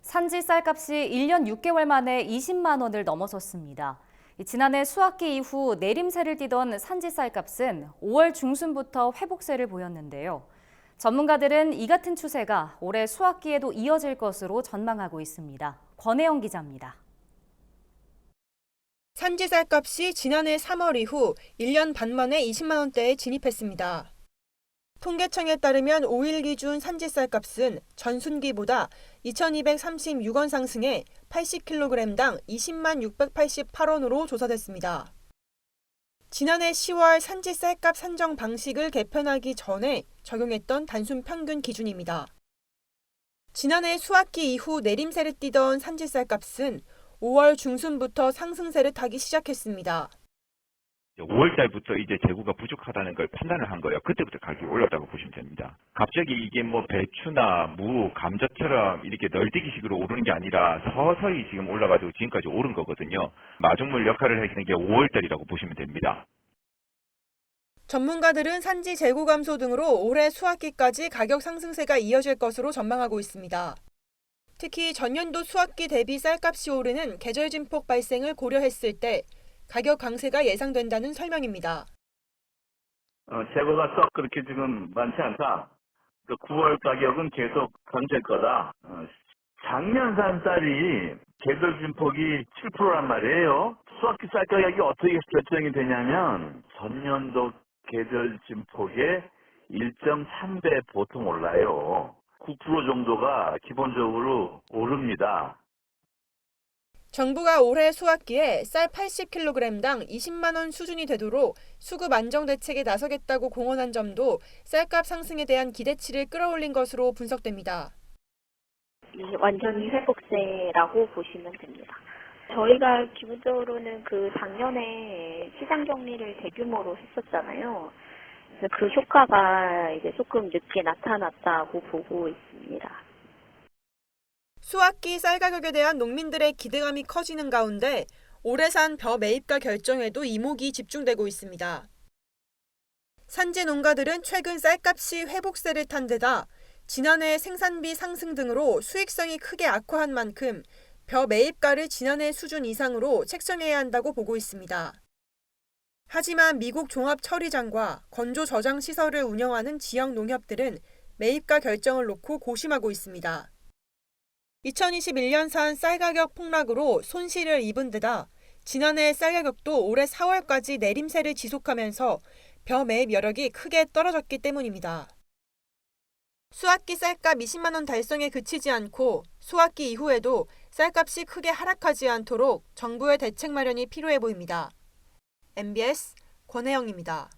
산지 쌀값이 1년 6개월 만에 20만 원을 넘어섰습니다. 지난해 수학기 이후 내림세를 띠던 산지 쌀값은 5월 중순부터 회복세를 보였는데요. 전문가들은 이 같은 추세가 올해 수학기에도 이어질 것으로 전망하고 있습니다. 권혜영 기자입니다. 산지 쌀값이 지난해 3월 이후 1년 반 만에 20만 원대에 진입했습니다. 통계청에 따르면 5일 기준 산지 쌀값은 전순기보다 2,236원 상승해 80kg당 20만 688원으로 조사됐습니다. 지난해 10월 산지 쌀값 산정 방식을 개편하기 전에 적용했던 단순 평균 기준입니다. 지난해 수학기 이후 내림세를 띠던 산지 쌀값은 5월 중순부터 상승세를 타기 시작했습니다. 5월 달부터 이제 재고가 부족하다는 걸 판단을 한 거예요. 그때부터 가격이 올랐다고 보시면 됩니다. 갑자기 이게 뭐 배추나 무, 감자처럼 이렇게 널뛰기식으로 오르는 게 아니라 서서히 지금 올라가지고 지금까지 오른 거거든요. 마중물 역할을 하시는 게 5월 달이라고 보시면 됩니다. 전문가들은 산지 재고 감소 등으로 올해 수학기까지 가격 상승세가 이어질 것으로 전망하고 있습니다. 특히 전년도 수학기 대비 쌀값이 오르는 계절 진폭 발생을 고려했을 때 가격 강세가 예상된다는 설명입니다. 재고가 썩 그렇게 지금 많지 않다. 9월 가격은 계속 견질 거다. 작년 산 쌀이 계절 진폭이 7%란 말이에요. 수학기 쌀 가격이 어떻게 결정이 되냐면 전년도 계절 진폭의 1.3배 보통 올라요. 9% 정도가 기본적으로 오릅니다. 정부가 올해 수학기에 쌀 80kg당 20만 원 수준이 되도록 수급 안정 대책에 나서겠다고 공언한 점도 쌀값 상승에 대한 기대치를 끌어올린 것으로 분석됩니다. 완전히 회복세라고 보시면 됩니다. 저희가 기본적으로는 작년에 시장 정리를 대규모로 했었잖아요. 그래서 그 효과가 이제 조금 늦게 나타났다고 보고 있습니다. 수학기 쌀 가격에 대한 농민들의 기대감이 커지는 가운데 올해 산 벼 매입가 결정에도 이목이 집중되고 있습니다. 산지 농가들은 최근 쌀값이 회복세를 탄 데다 지난해 생산비 상승 등으로 수익성이 크게 악화한 만큼 벼 매입가를 지난해 수준 이상으로 책정해야 한다고 보고 있습니다. 하지만 미국 종합처리장과 건조 저장 시설을 운영하는 지역 농협들은 매입가 결정을 놓고 고심하고 있습니다. 2021년 산 쌀 가격 폭락으로 손실을 입은 데다 지난해 쌀 가격도 올해 4월까지 내림세를 지속하면서 벼 매입 여력이 크게 떨어졌기 때문입니다. 수학기 쌀값 20만 원 달성에 그치지 않고 수학기 이후에도 쌀값이 크게 하락하지 않도록 정부의 대책 마련이 필요해 보입니다. MBS 권혜영입니다.